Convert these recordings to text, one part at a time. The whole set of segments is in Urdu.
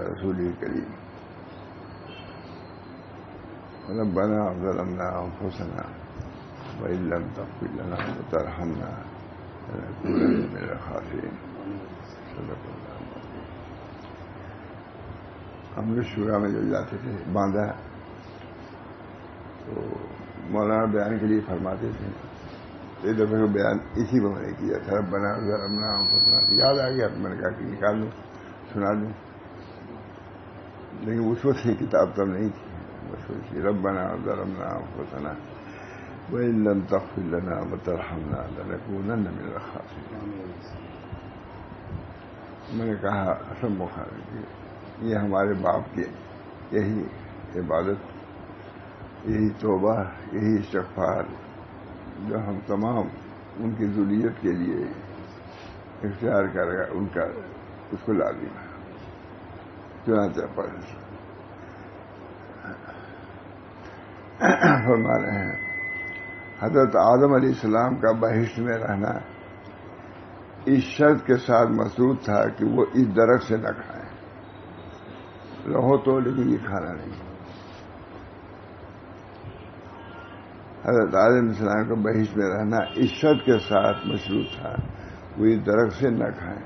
رسول کریم ربنا ظلمنا انفسنا وان لم تغفر لنا وترحمنا لنكونن من الخاسرين صدق اللہ العظیم۔ ہم لوگ شورا میں جب جاتے تھے باندھا تو مولانا بیان کے لیے فرماتے تھے، ایک دفعہ کو بیان اسی میں نے کیا تھا، ربنا ظلمنا انفسنا، یاد آ گیا تو میں نے کہا کہ نکال دوں سنا دوں، لیکن اس وقت یہ کتاب تب نہیں تھی، بس وہی ربنا ظلمنا انفسنا وان لم تغفر لنا وترحمنا لنكونن من الخاسرین۔ میں نے کہا حسن بخاری کہ یہ ہمارے باپ کی یہی عبادت، یہی توبہ، یہی استغفار جو ہم تمام ان کی ذریت کے لیے اختیار کر گا، ان کا اس کو لازم ہے۔ چنانچہ فرما رہے ہیں حضرت آدم علیہ السلام کا بہشت میں رہنا اس شرط کے ساتھ مشروط تھا کہ وہ اس درخت سے نہ کھائیں، رہو تو لیکن یہ کھانا نہیں۔ حضرت آدم علیہ السلام کا بہشت میں رہنا اس شرط کے ساتھ مشروط تھا وہ اس درخت سے نہ کھائیں،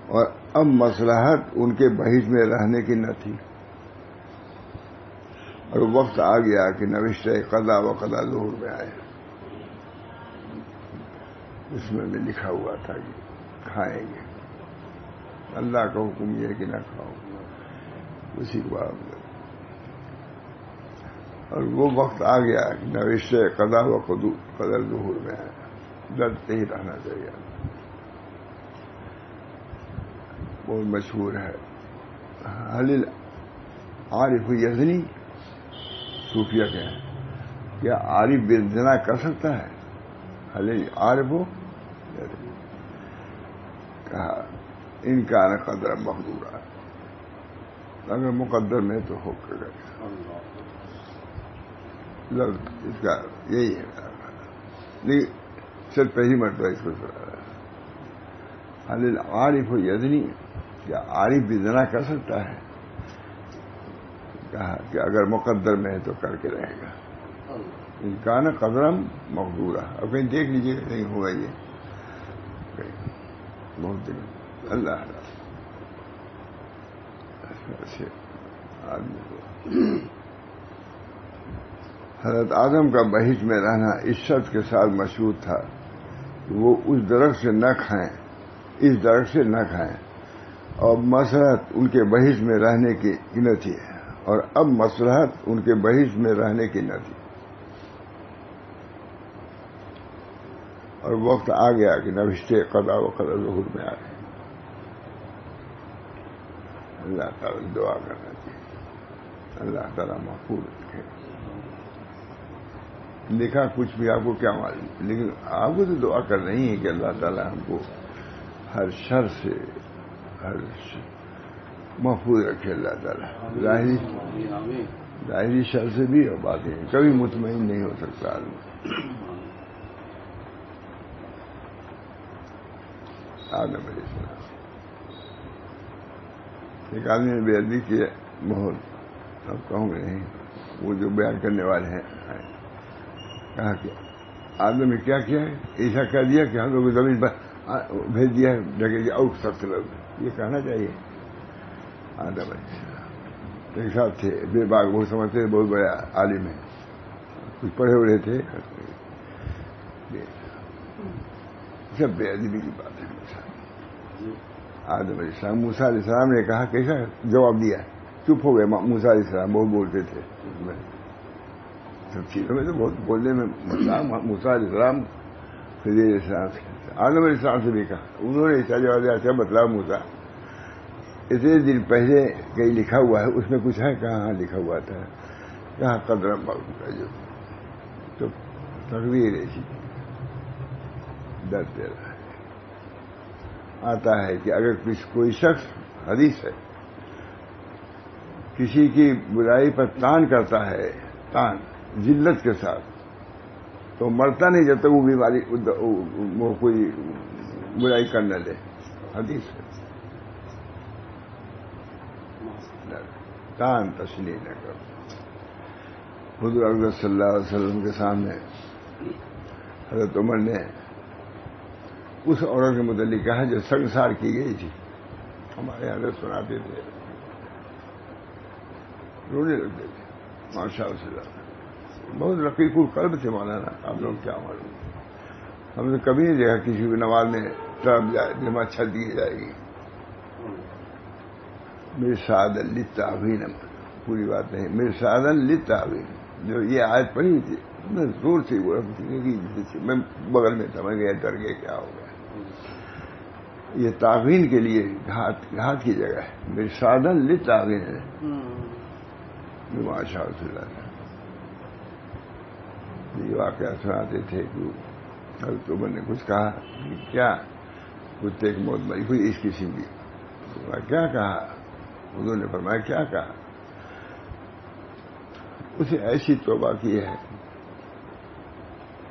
اور اب مصلحت ان کے بہشت میں رہنے کی نہ تھی، اور وقت آ گیا کہ نوشتہ قضا و قضا ظہور میں آئے، اس میں بھی لکھا ہوا تھا کہ کھائیں گے، اللہ کا حکم یہ ہے کہ نہ کھاؤ، اسی کو آپ، اور وہ وقت آ گیا کہ نوشتہ قضا و قضا ظہور میں آئے، ڈرتے ہی رہنا چاہیے۔ بہت مشہور ہے حل عارف یزنی، صوفیہ کے ہیں، کیا عارف بے زنا کر سکتا ہے؟ حل عارف ہو کہا ان کا قدر مقدورہ، اگر مقدر میں تو ہو کر اس کا یہی ہے، نہیں صرف پہلی مرتبہ اس کو سنا رہا ہے۔ حل عارف یزنی، کیا عارف بھی زنا کر سکتا ہے؟ کہا کہ اگر مقدر میں ہے تو کر کے رہے گا، انکان قدرم مقدورہ۔ اب کہیں دیکھ لیجیے نہیں ہوگا یہ بہت دن اللہ سے آدمی کو۔ حضرت آدم کا بہشت میں رہنا اس شرط کے ساتھ مشروط تھا کہ وہ اس درخت سے نہ کھائیں، اس درخت سے نہ کھائیں، اور مصلحت ان کے بہشت میں رہنے کی نہ تھی، اور اب مصلحت ان کے بہشت میں رہنے کی نہ تھی، اور وقت آ گیا کہ نوشتے قضا و قضا ظہور میں آ گئے۔ اللہ تعالیٰ دعا کرنا چاہیے، اللہ تعالیٰ محفوظ رکھے۔ لکھا کچھ بھی آپ کو کیا معلوم، لیکن آپ کو تو دعا کرنا ہی ہے کہ اللہ تعالیٰ ہم کو ہر شر سے محفوظ رکھے، اللہ تعالیٰ ظاہری شر سے بھی، اور باطنی کبھی مطمئن نہیں ہو سکتا آدمی۔ آدم علیہ السلام ایک آدمی نے بے ادبی کی بہت، اب کہوں گے نہیں، وہ جو بیان کرنے والے ہیں، کہا کہ آدم نے کیا کیا ہے، ایسا کہہ دیا کہ ہم لوگ زمین پر بھیج دیا ہے جگہ اور سخت لوگ، یہ کہنا چاہیے۔ آدم علیہ السلام ایک ساتھ تھے، بے باغ، بہت سمجھتے تھے، بہت بڑے عالم ہیں، کچھ پڑھے ہوئے تھے، سب بے ادبی کی بات ہے۔ آدم علیہ السلام، موسیٰ علیہ السلام نے کہا کیسا جواب دیا، چپ ہو گئے۔ موسیٰ علیہ السلام بہت بولتے تھے، سب چیزوں میں تو بہت بولنے میں موسیٰ علیہ السلام، پھر آدم علیہ السلام سے بھی کہا، انہوں نے ایسا جواب دیا، اچھا بتلاؤ موسیٰ، اتنے دن پہلے کہیں لکھا ہوا ہے، اس میں کچھ ہے؟ کہاں لکھا ہوا تھا، کہاں قدر کا جو تو تقدیر ایسی ڈرتے رہا آتا ہے کہ اگر کوئی شخص، حدیث ہے، کسی کی برائی پر تان کرتا ہے، تان ذلت کے ساتھ، تو مرتا نہیں جب تک وہ بیماری وہ کوئی برائی کرنے لے، حدیث ہے۔ کان تشریح نہ کرو. حضور اکبر صلی اللہ علیہ وسلم کے سامنے حضرت عمر نے اس عورت کے متعلق کہا جو سنسار کی گئی تھی. ہمارے حضرت سناتے تھے, رونے لگتے تھے. ماشاء اللہ بہت رقیق القلب تھے مولانا. آپ لوگ کیا معلوم, ہم نے کبھی نہیں دیکھا کسی بھی نماز میں طرف جائے نماز چھت دی جائے گی. مرصاد للتعوین, پوری بات نہیں, مرصاد للتعوین. جو یہ آیت پڑھی ہوئی تھی میں زور سے وہ میں بغل میں تھا, میں گیا ڈر گیا کیا ہو گیا. یہ تعوین کے لیے گھات کی جگہ ہے. مرصاد للتعوین ہے. ماشاء اللہ یہ واقعہ سناتے تھے کہ حضرت عمر نے کچھ کہا کہ کیا کتے کی موت مری کوئی اس قسم کی. کیا کہا حضور نے فرمایا کیا کہا. اسے ایسی توبہ کی ہے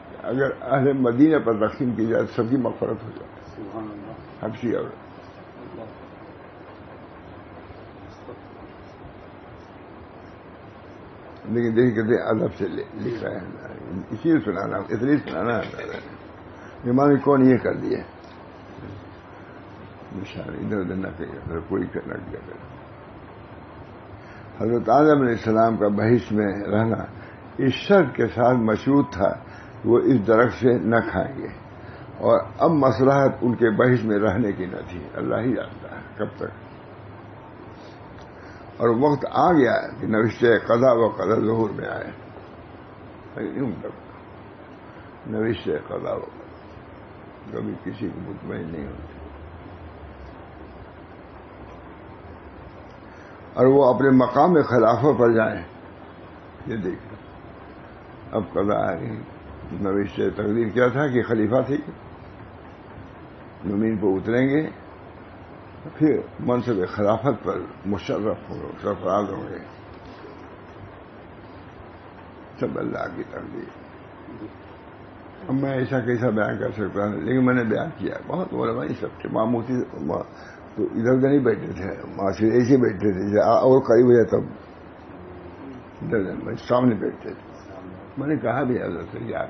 کہ اگر اہل مدینہ پر تقسیم کی جائے سب کی مغفرت ہو جائے. حبشی اور لیکن دیکھ کہتے ادب سے لکھ رہے ہیں. اسی لیے سنانا, اس لیے سنانا ہے. امام کون یہ کر دیے نشان ادھر ادھر نہ کہیے, کوئی نہ کیا کرے. حضرت آدم علیہ السلام کا بحث میں رہنا اس شرط کے ساتھ مشروط تھا کہ وہ اس درخت سے نہ کھائیں گے, اور اب مصلحت ان کے بحث میں رہنے کی نہ تھی. اللہ ہی جانتا ہے کب تک. اور وقت آ گیا کہ نوشتے قضا و قدر ظہور میں آئے. نوشتے قضا و قدر کبھی کسی کو مطمئن نہیں ہوتی, اور وہ اپنے مقام خلافہ پر جائیں. یہ دیکھیں اب قضا آ گئی. نوشتے تقدیر کیا تھا کہ خلیفہ تھے زمین پر اتریں گے, پھر منصب خلافت پر مشرف ہوں گے, سرفراز ہوں گے. سب اللہ کی تقدیر. اب میں ایسا کیسا بیان کر سکتا ہوں, لیکن میں نے بیان کیا. بہت علماء سب تھے. معموتی تو ادھر ادھر نہیں بیٹھے تھے, معاشرے ایسے بیٹھے تھے اور قریب ہو جائے تب ادھر سامنے بیٹھتے تھے. میں نے کہا بھی حضرت سے یار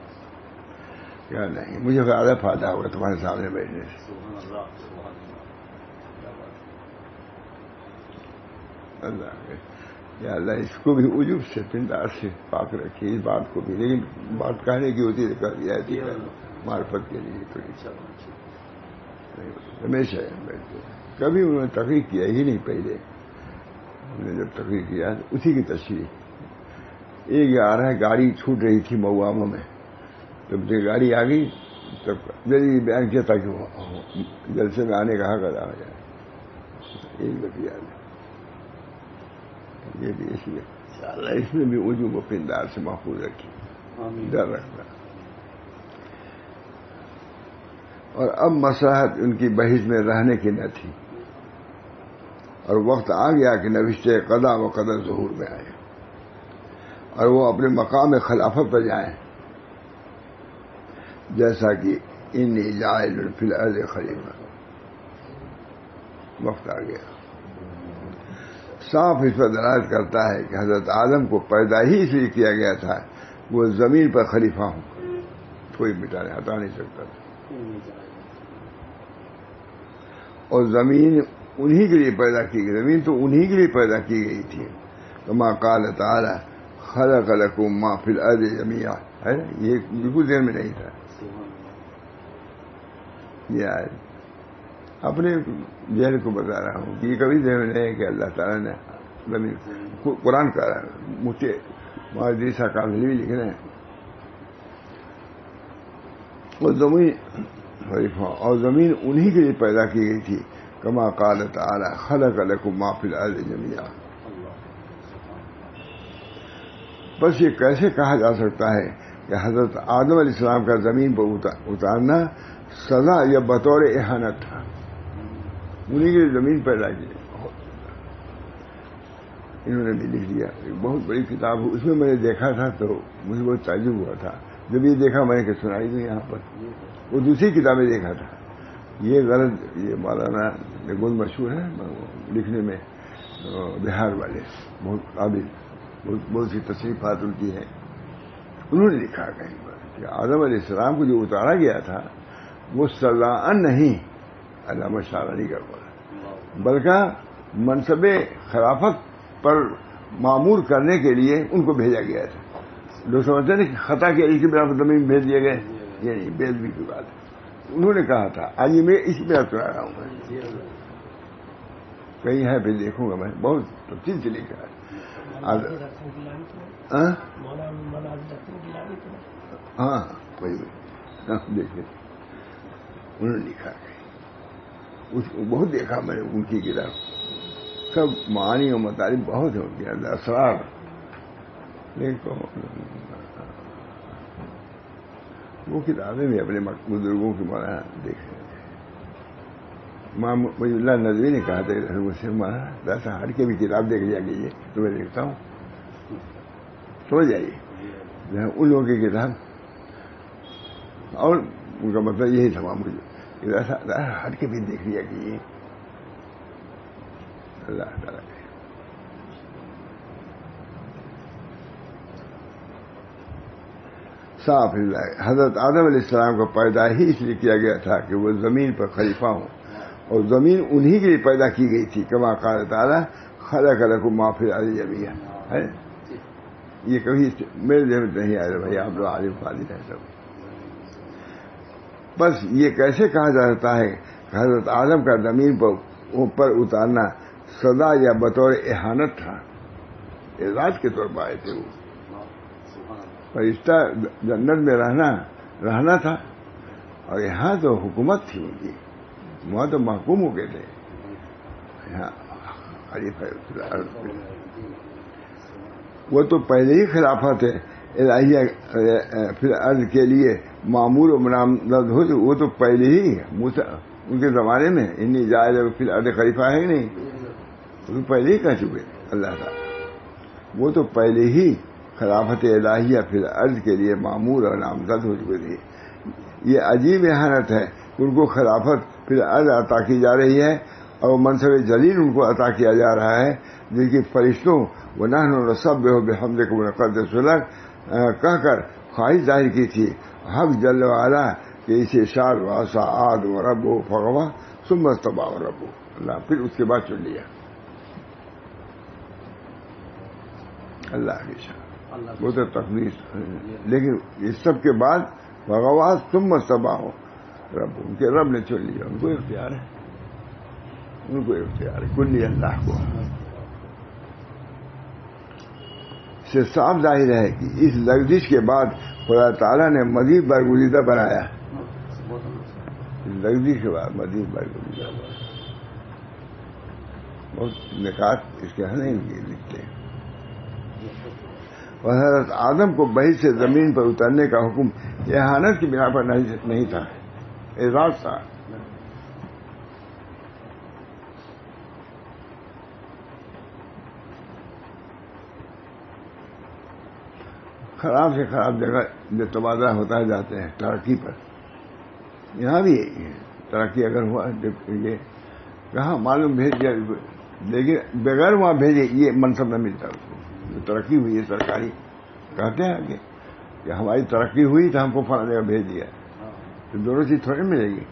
کیا نہیں, مجھے زیادہ فائدہ ہوگا تمہارے سامنے بیٹھنے سے. اللہ یا اللہ اس کو بھی عجب سے پندار سے پاک رکھیے اس بات کو بھی. لیکن بات کہنے کی ہوتی ہے کر دیا تھی معرفت کے لیے تو ہمیشہ بیٹھتے. کبھی انہوں نے تقریر کیا ہی نہیں. پہلے انہوں نے جب تقریر کیا اسی کی تشریح. ایک آ رہا ہے گاڑی چھوٹ رہی تھی مواموں میں, جب گاڑی آ گئی تب جلدی بیان کیا تاکہ جلسے میں آنے کا حق ادا ہو جائے. ایک بتیا یہ بھی اس لیے اس میں بھی عجوب و پندار سے محفوظ رکھی, ڈر رکھنا. اور اب مصلحت ان کی بحث میں رہنے کی نہ تھی, اور وقت آ گیا کہ نوشتے قضا و قدر ظہور میں آئے, اور وہ اپنے مقام خلافت پر جائیں. جیسا کہ انی جاعل فی الارض خلیفہ. وقت آ گیا. صاف اس پر دلالت کرتا ہے کہ حضرت آدم کو پیدا ہی اس لیے کیا گیا تھا وہ زمین پر خلیفہ ہوں, کوئی مٹانے ہٹا نہیں سکتا تھا. اور زمین انہی کے لیے پیدا کی گئی, زمین تو انہی کے لیے پیدا کی گئی تھی. کما قال تعالی خلق لکم ما فی الارض جمیعا, ہے یہ بالکل ذہن میں نہیں تھا. یہ آیت اپنے ذہن کو بتا رہا ہوں کہ یہ کبھی ذہن میں نہیں ہے کہ اللہ تعالیٰ نے زمین قرآن کا مجھے مہادیسہ کامل بھی لکھ رہے ہیں. اور زمین انہی کے لیے پیدا کی گئی تھی. کما قال تعالی خلق لکم ما فی الارض جمیعا. بس یہ کیسے کہا جا سکتا ہے کہ حضرت آدم علیہ السلام کا زمین پر اتارنا سزا یا بطور احانت تھا. انہیں کی زمین پیدا کی. انہوں نے بھی لکھ دیا. ایک بہت بڑی کتاب, اس میں نے دیکھا تھا تو مجھے بہت تعجب ہوا تھا جب یہ دیکھا. میں نے کہ سنائی نہیں یہاں پر, وہ دوسری کتابیں دیکھا تھا. یہ غلط, یہ مولانا گل مشہور ہے لکھنے میں بہار والے بہت قابل، بہت سی تصریفات ان کی ہیں. انہوں نے لکھا کہیں پر کہ آدم علیہ السلام کو جو اتارا گیا تھا وہ سزا نہیں، علامہ شارانی کا بولا، بلکہ منصب خلافت پر معمور کرنے کے لیے ان کو بھیجا گیا تھا. لوگ سمجھتے ہیں کہ خطا کے اس بنا پر زمین بھیج دیے گئے، یہ نہیں، بے ادبی کی بات ہے. انہوں نے کہا تھا، آج میں اسی بنا سنا رہا ہوں، کہیں ہے پھر دیکھوں گا، میں بہت تفصیل سے لکھا ہے. ہاں وہی دیکھیے انہوں نے لکھا ہے، اس کو بہت دیکھا میں نے ان کی کتاب، سب معانی اور مطالب بہت ہیں ان کے اندر، اسرار. دیکھو وہ کتابیں بھی اپنے بزرگوں کی مولانا دیکھ رہے تھے. امام ولی اللہ ندوی نے کہا تھا مجھ سے، مولانا ایسا ہٹ کے بھی کتاب دیکھ لیا کیجیے، تو میں دیکھتا ہوں، سو جائیے. ان لوگوں کی کتاب، اور ان کا مطلب یہی تھا مجھے، ایسا ہٹ کے بھی دیکھ لیا کیجیے. اللہ تعالیٰ صاف اللہ. حضرت آدم علیہ السلام کو پیدا ہی اس لیے کیا گیا تھا کہ وہ زمین پر خلیفہ ہوں، اور زمین انہی کے لیے پیدا کی گئی تھی. کما قال تعالیٰ خلق لکم ما فی الارض جمیعا. یہ کبھی میرے ذہن میں نہیں آیا بھائی، آپ لوگ عالم فاضل ہیں سب. بس یہ کیسے کہا جا سکتا ہے کہ حضرت آدم کا زمین پر اتارنا سزا یا بطور اہانت تھا؟ اعزاز کے طور پر آئے تھے. وہ فرشتہ جنت میں رہنا تھا، اور یہاں تو حکومت تھی ان کی، وہاں تو محکوم ہو گئے تھے. یہاں وہ تو پہلے ہی خلافت ہے الہیہ پھر عرض کے لیے معمول و منامزد ہو، وہ تو پہلے ہی ان کے زمانے میں انی جاعل فی الارض خلیفہ ہے نہیں، وہ تو پہلے ہی کہہ چکے اللہ تعالیٰ. وہ تو پہلے ہی خلافت الہیہ پھر عرض کے لیے معمول اور نامزد ہو چکے تھے. یہ عجیب اہانت ہے کہ ان کو خلافت پھر عرض عطا کی جا رہی ہے، اور منصب جلیل ان کو عطا کیا جا رہا ہے، جن کی فرشتوں وَنَحْنُ نُسَبِّحُ بِحَمْدِكَ وَنُقَدِّسُ لَكَ کہہ کر خواہش ظاہر کی تھی حق جل وعلا کہ اسے شار واسع عاد و رب و فغوا ثم استوى رب. اللہ پھر اس کے بعد چن لیا اللہ کی شان، وہ تو تقدیر. لیکن اس سب کے بعد فغوا ثم استوى رب، ان کے رب نے چن لیا. ان کو اختیار ہے، ان کو اختیار ہے کلی اللہ کو. سے صاف ظاہر ہے کہ اس لغزش کے بعد خدا تعالیٰ نے مزید برگزیدہ بنایا. لغزش کے بعد مزید برگزیدہ بنایا. بہت نکات اس کے نہیں لکھتے. اور حضرت آدم کو بحث سے زمین پر اترنے کا حکم اہانت کی بنا پر نہیں تھا، اعزاز تھا. خراب سے خراب جگہ جو تبادلہ ہوتا ہے جاتے ہیں ترقی پر. یہاں بھی ترقی اگر ہوا یہ کہاں معلوم بھیج دیا، لیکن بغیر وہاں بھیجے یہ منصب نہ ملتا اس کو. جو ترقی ہوئی ہے سرکاری، کہتے ہیں آگے کہ ہماری ترقی ہوئی تو ہم کو فلاں جگہ بھیج دیا، تو دونوں چیز تھوڑی ملے گی.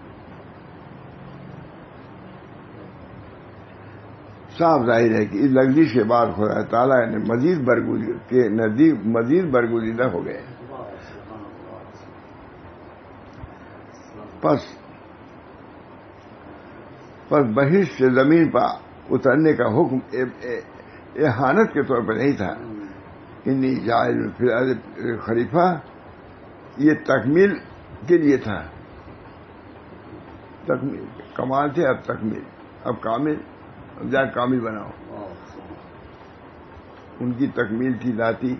صاف ظاہر ہے کہ اس لغزش کے بعد خدا تعالیٰ نے مزید برگزیدہ ہو گئے. پس بحث سے زمین پر اترنے کا حکم اہانت کے طور پر نہیں تھا. انی جاعل فی الارض خلیفہ یہ تکمیل کے لیے تھا. تکمیل کمال تھے، اب تکمیل، اب کامل، اب جا کامل بناؤ. ان کی تکمیل کی ذاتی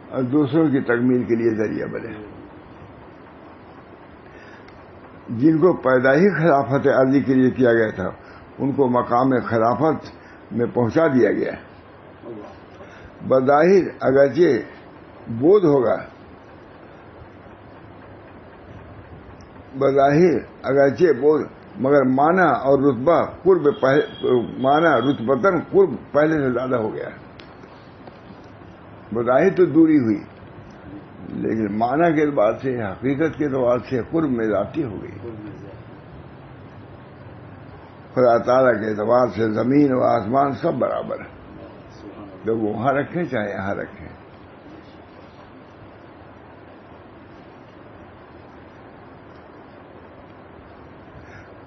اور دوسروں کی تکمیل کے لیے ذریعہ بنے. جن کو پیدا ہی خلافت عرضی کے لیے کیا گیا تھا ان کو مقام خلافت میں پہنچا دیا گیا. بظاہر اگرچہ بودھ ہوگا، مگر معنی اور رتبہ معنی رتبتاً قرب پہلے سے زیادہ ہو گیا ہے. بظاہر تو دوری ہوئی لیکن معنی کے اعتبار سے حقیقت کے اعتبار سے قرب میں اضافی ہو گئی. خدا تعالیٰ کے اعتبار سے زمین و آسمان سب برابر ہیں. جب وہ وہاں رکھیں چاہے یہاں رکھیں.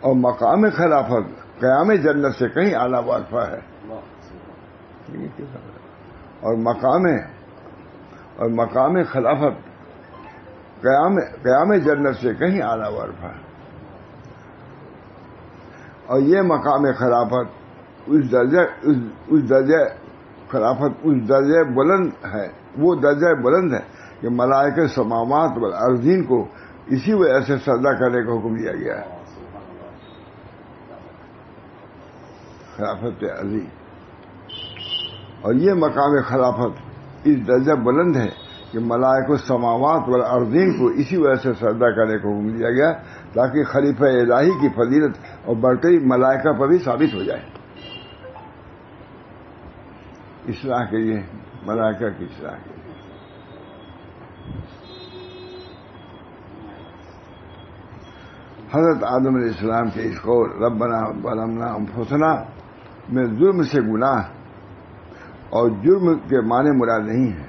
اور مقام خلافت قیام جنت سے کہیں اعلیٰ وارفہ ہے. اور مقام خلافت قیام جنت سے کہیں اعلیٰ وارفہ ہے. اور یہ مقام خلافت اس درجہ بلند ہے، وہ درجہ بلند ہے کہ ملائکہ سماوات والارضین کو اسی وجہ سے سجدہ کرنے کا حکم دیا گیا ہے. خلافت عظیم. اور یہ مقام خلافت اس درجہ بلند ہے کہ ملائکہ السماوات والارضین کو اسی وجہ سے سجدہ کرنے کو حکم دیا گیا تاکہ خلیفہ الہی کی فضیلت اور برتری ملائکہ پر بھی ثابت ہو جائے. اصلاح کے لیے، ملائکہ کی اصلاح کے لیے. حضرت آدم علیہ السلام کے اس قول ربنا ظلمنا انفسنا میں ظلم سے گناہ اور جرم کے معنی مراد نہیں ہے.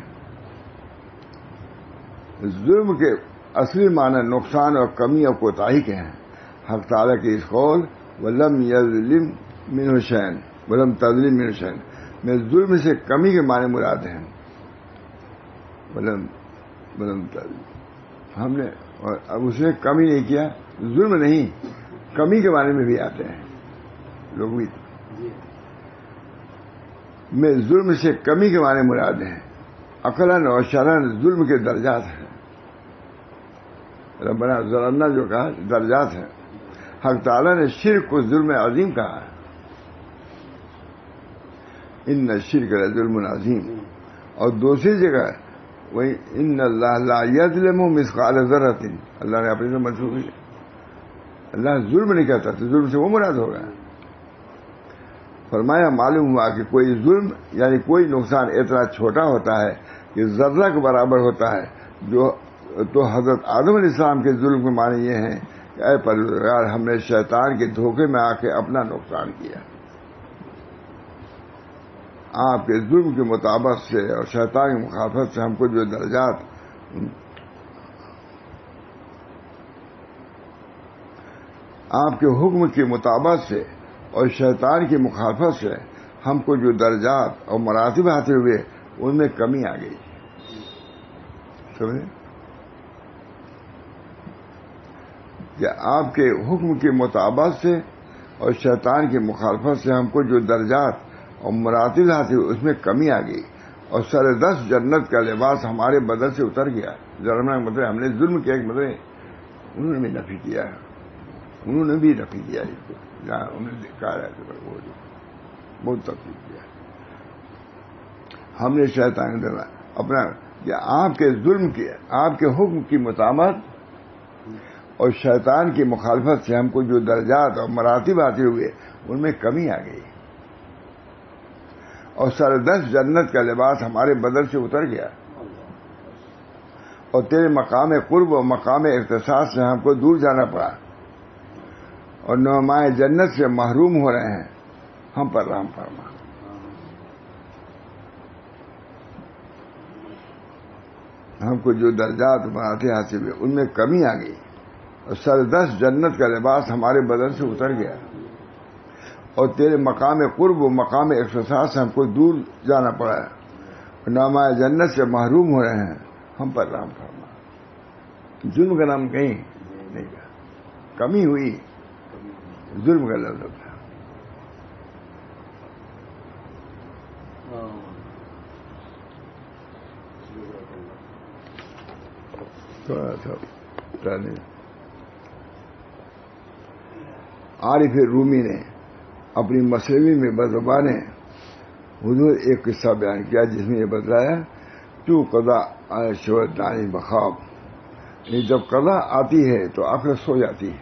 ظلم کے اصلی معنی نقصان اور کمی اور کوتاہی کے ہیں. حق تعالیٰ کے اس قول ولم یظلم منہ شیئا ولم تظلم منہ شیئا میں ظلم سے کمی کے معنی مراد ہیں. ولم تظلم ہم نے اور اب اس نے کمی نہیں کیا، ظلم نہیں کمی کے معنی میں بھی آتے ہیں لوگ بھی. میں ظلم سے کمی کے معنی مراد ہیں. عقلاً اور شرعاً ظلم کے درجات ہیں. ربنا ظلمنا جو کہا درجات ہیں. حق تعالیٰ نے شرک کو ظلم عظیم کہا ہے. ان الشرک لظلم عظیم. اور دوسری جگہ وہی ان اللہ لا یظلم مثقال ذرۃ. اللہ نے اپنی سے منسوخ کی. اللہ ظلم نہیں کہتا تو ظلم سے وہ مراد ہوگا. فرمایا معلوم ہوا کہ کوئی ظلم یعنی کوئی نقصان اتنا چھوٹا ہوتا ہے کہ ذرہ کے برابر ہوتا ہے. تو حضرت آدم علیہ السلام کے ظلم کے معنی یہ ہیں کہ اے پروردگار ہم نے شیطان کے دھوکے میں آ کے اپنا نقصان کیا. آپ کے ظلم کے مطابق سے اور شیطان کی مخالفت سے ہم کو جو درجات آپ کے حکم کے مطابق سے اور شیطان کی مخالفت سے ہم کو جو درجات اور مراتب حاصل ہوئے ان میں کمی آ گئی. سمجھے کہ آپ کے حکم کے مطابق سے اور شیطان کی مخالفت سے ہم کو جو درجات اور مراتب حاصل اس میں کمی آ گئی. اور 10.5 جنت کا لباس ہمارے بدن سے اتر گیا. ظلم کا مطلب ہم نے ظلم کیا ایک مطلب انہوں نے بھی نفی کیا انہوں نے بھی نفی کیا انہوں نے کہا ہے بہت تفصیل کیا. ہم نے شیطان اپنا کہ آپ کے ظلم کے آپ کے حکم کی مطابق اور شیطان کی مخالفت سے ہم کو جو درجات اور مراتب حاصل ہوئے ان میں کمی آ گئی. اور 10.5 جنت کا لباس ہمارے بدن سے اتر گیا. اور تیرے مقام قرب و مقام اختصاص سے ہم کو دور جانا پڑا اور نعمائے جنت سے محروم ہو رہے ہیں. ہم پر رحم فرما. ہم کو جو درجات مراتب حاصل ہوئے ان میں کمی آ گئی اور 10.5 جنت کا لباس ہمارے بدن سے اتر گیا. اور تیرے مقام قرب و مقام اختصاص سے ہم کو دور جانا پڑا ہے. نعمائے جنت سے محروم ہو رہے ہیں. ہم پر رحم فرما. ظلم کا نام کہیں نہیں کہا. کمی ہوئی ظلم کا لفظ تھا. تھوڑا سا عارف رومی نے اپنی مسلمی میں بزبان حضور ایک قصہ بیان کیا جس میں یہ بتلایا تو قضا شعر دانی بخواب. جب قضا آتی ہے تو آخر سو جاتی ہے.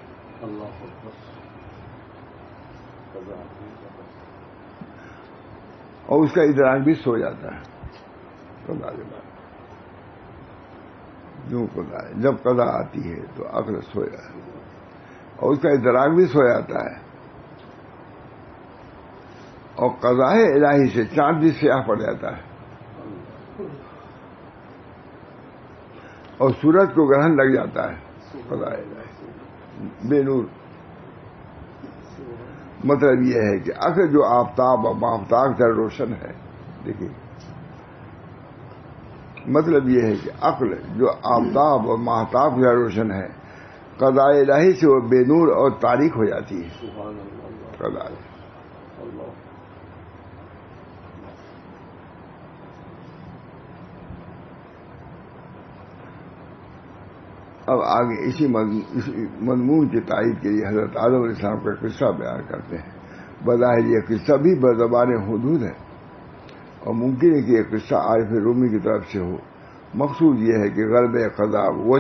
اور اس کا ادراک بھی سو جاتا ہے قضا کے بعد. جو قضا ہے جب قضا آتی ہے تو عقل سو جاتا ہے اور اس کا ادراک بھی سو جاتا ہے. اور قضاء الہی سے چاند بھی سیاہ پڑ جاتا ہے اور سورج کو گرہن لگ جاتا ہے. قضاء الہی بے نور. مطلب یہ ہے کہ عقل جو آفتاب اور مافتاب کا روشن ہے. دیکھیے مطلب یہ ہے کہ عقل جو آفتاب اور ماہتاب کا روشن ہے قضاء الہی سے وہ بے نور اور تاریک ہو جاتی ہے. قضاء اب آگے اسی مضمون کی تائید کے لیے حضرت آدم علیہ السلام کا قصہ بیان کرتے ہیں. بظاہر یہ قصہ بھی بزبان حدود ہے اور ممکن ہے کہ یہ قصہ عارف رومی کی طرف سے ہو. مقصود یہ ہے کہ غلبہ قضا وہ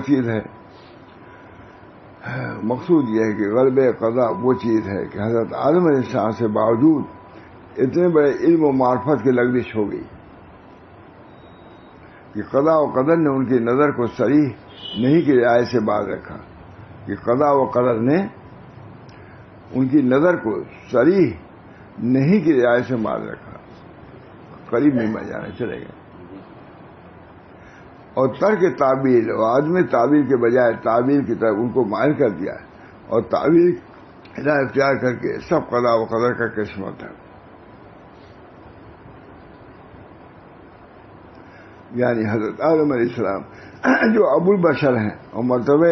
چیز ہے کہ حضرت آدم علیہ السلام سے باوجود اتنے بڑے علم و معرفت کی لغزش ہو گئی کہ قضا و قدر نے ان کی نظر کو صریح نہیں کی رعایت سے باز رکھا. کہ قضا و قدر نے ان کی نظر کو صریح نہیں کی رعایت سے باز رکھا. قریب نہیں بن جانے چلے گئے. اور ترک تعبیر اور عدم تعبیر کے بجائے تعبیر کی طرف ان کو مائل کر دیا اور تعبیر اختیار کر کے سب قضا و قدر کا قسمت ہے. یعنی حضرت آدم علیہ السلام جو ابو البشر ہیں اور مرتبہ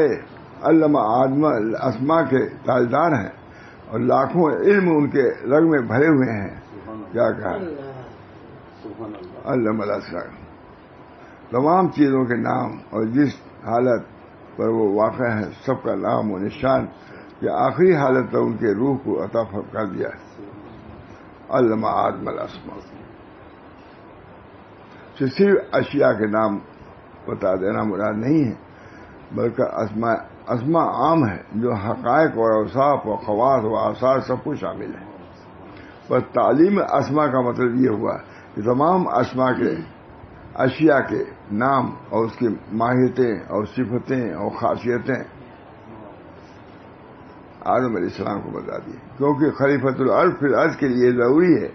علامہ آدم اسما کے تاجدار ہیں اور لاکھوں علم ان کے رگ میں بھرے ہوئے ہیں. کیا کہا علامہ الاسرار تمام چیزوں کے نام اور جس حالت پر وہ واقع ہے سب کا نام و نشان کہ آخری حالت پر ان کے روح کو عطا کر دیا. علامہ آدم الاسما صرف اشیاء کے نام بتا دینا مراد نہیں ہے بلکہ اسما عام ہے جو حقائق اور اوصاف و خواص و آثار سب کچھ شامل ہے. بس تعلیم اسما کا مطلب یہ ہوا کہ تمام اسما کے اشیاء کے نام اور اس کی ماہیتیں اور صفتیں اور خاصیتیں آدم علیہ السلام کو بتا دی. کیونکہ خلیفۃ الارض فی الارض کے لیے ضروری ہے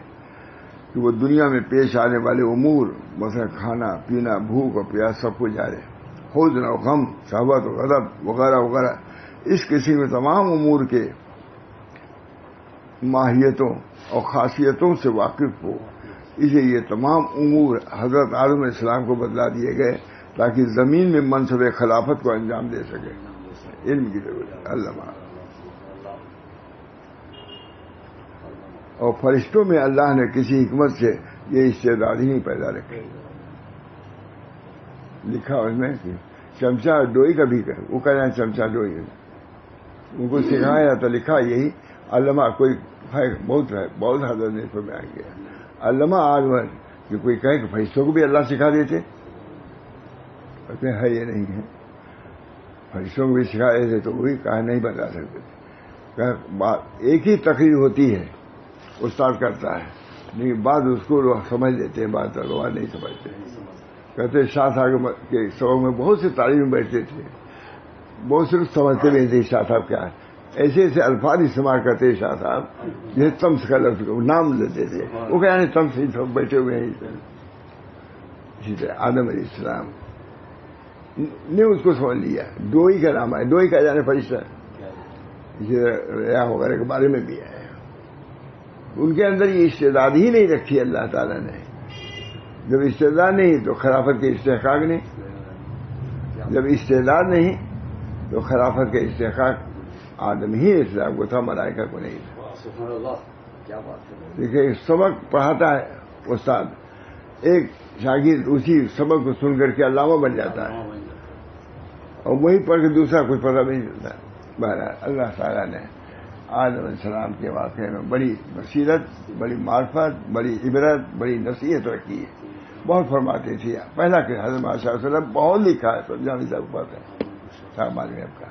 کہ وہ دنیا میں پیش آنے والے امور مثلا کھانا پینا بھوک اور پیاس سب کو جارے حزن و غم شہوت و غضب وغیرہ وغیرہ اس قسم میں تمام امور کے ماہیتوں اور خاصیتوں سے واقف ہو. اسے یہ تمام امور حضرت آدم علیہ السلام کو بتلا دیے گئے تاکہ زمین میں منصب خلافت کو انجام دے سکے. علم کی ضرورت ہے. اللہ اور فرشتوں میں اللہ نے کسی حکمت سے یہ استعداد ہی نہیں پیدا رکھی. لکھا اس میں کہ چمچہ ڈوئی کا بھی وہ کہہ رہے ہیں چمچہ ڈوئی ان کو سکھایا جاتا. لکھا یہی علامہ کوئی بہت حضرت نے اس پر بیان کیا. علامہ آج کہ کوئی کہے کہ فرشتوں کو بھی اللہ سکھا دیتے ہے یہ نہیں ہے. فرشتوں کو بھی سکھا دیتے تو وہی کہا نہیں بتا سکتے. ایک ہی تقریر ہوتی ہے استاد کرتا ہے لیکن بعد اس کو سمجھ لیتے ہیں بعد لوگ نہیں سمجھتے. کہتے شاہ صاحب کے سبق میں بہت سے تعلیم بیٹھتے تھے بہت سے لوگ سمجھتے بھی تھے شاہ صاحب کیا ہے. ایسے ایسے الفاظ استعمال کرتے شاہ صاحب یہ تمس کا لفظ نام لیتے تھے. وہ کہا نہیں تمس ہی سب بیٹھے ہوئے ہیں. اسی طرح آدم علیہ السلام نے اس کو سمجھ لیا. ڈوئی کا نام ہے. ڈوئی کا جانے فرشتہ اسی طرح ریا وغیرہ کے بارے میں بھی ہے. ان کے اندر یہ استعداد ہی نہیں رکھی اللہ تعالیٰ نے. جب استعداد نہیں تو خلافت کے استحقاق نہیں. جب استعداد نہیں تو خلافت کے استحقاق آدم ہی اسلام کو تھا ملائکہ کو نہیں تھا. دیکھیے سبق پڑھاتا ہے استاد ایک شاگرد اسی سبق کو سن کر کے علامہ بن جاتا ہے اور وہی پڑھ کے دوسرا کچھ پتہ نہیں چلتا. بہرحال اللہ تعالیٰ نے آدم علیہ السلام کے واقعے میں بڑی بصیرت بڑی معرفت بڑی عبرت بڑی نصیحت رکھی ہے. بہت فرماتے تھے پہلا کہ حضرت صلی اللہ علیہ وسلم بہت لکھا ہے تو جامع صاحب بات ہے صاحب معلوم کا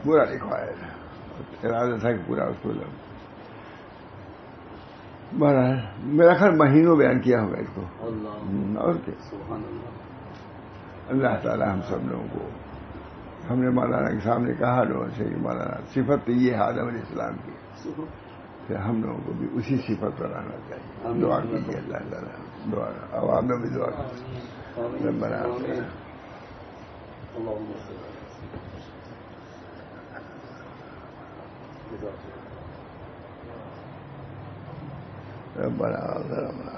پورا لکھوایا تھا. ارادہ تھا کہ پورا اس کو بہرحال میرا خیال مہینوں بیان کیا ہوگا اس کو. اور کیا. اللہ تعالیٰ ہم سب لوگوں کو، ہم نے مولانا کے سامنے کہا لوگوں سے کہ مولانا صفت یہ ہے آدم علیہ السلام کی، پھر ہم لوگوں کو بھی اسی صفت پر آنا چاہیے. دعا کیجیے اللہ تعالیٰ، دعا عوام میں بھی دعا کیجیے. ربنا ربنا ظلمنا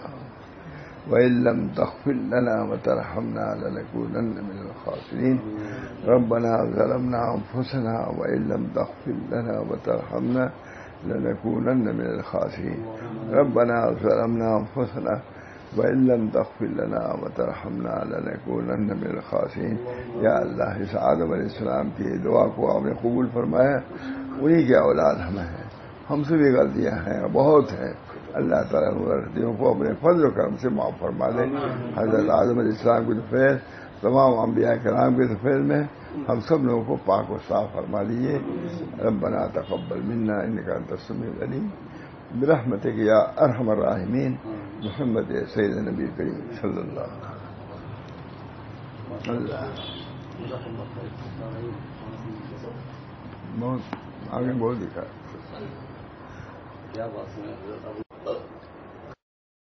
وإن لم تغفر لنا وترحمنا لنكونن من الخاسرين. ربنا ظلمنا أنفسنا وإن لم تغفر لنا وترحمنا لنكونن من الخاسرين. ربنا ظلمنا أنفسنا وإن لم تغفر لنا وترحمنا لنكونن من الخاسرين. یا اللہ اس آدم علیہ السلام کی دعا کو آپ نے قبول فرمایا. انہی کے اولاد ہم ہیں، ہم سے بھی غلطیاں ہیں بہت ہیں. اللہ تعالیٰ غلطیوں کو اپنے فضل و کرم سے معاف فرما دے. حضرت آدم علیہ السلام کے فیض، تمام انبیاء کرام کے فیض میں ہم سب لوگوں کو پاک و صاف فرما دیجیے. ربنا تقبل منا انک انت السمیع العلیم برحمتک یا ارحم الراحمین. محمد سید نبی کریم صلی اللہ علیہ بہت آگے بہت دکھا.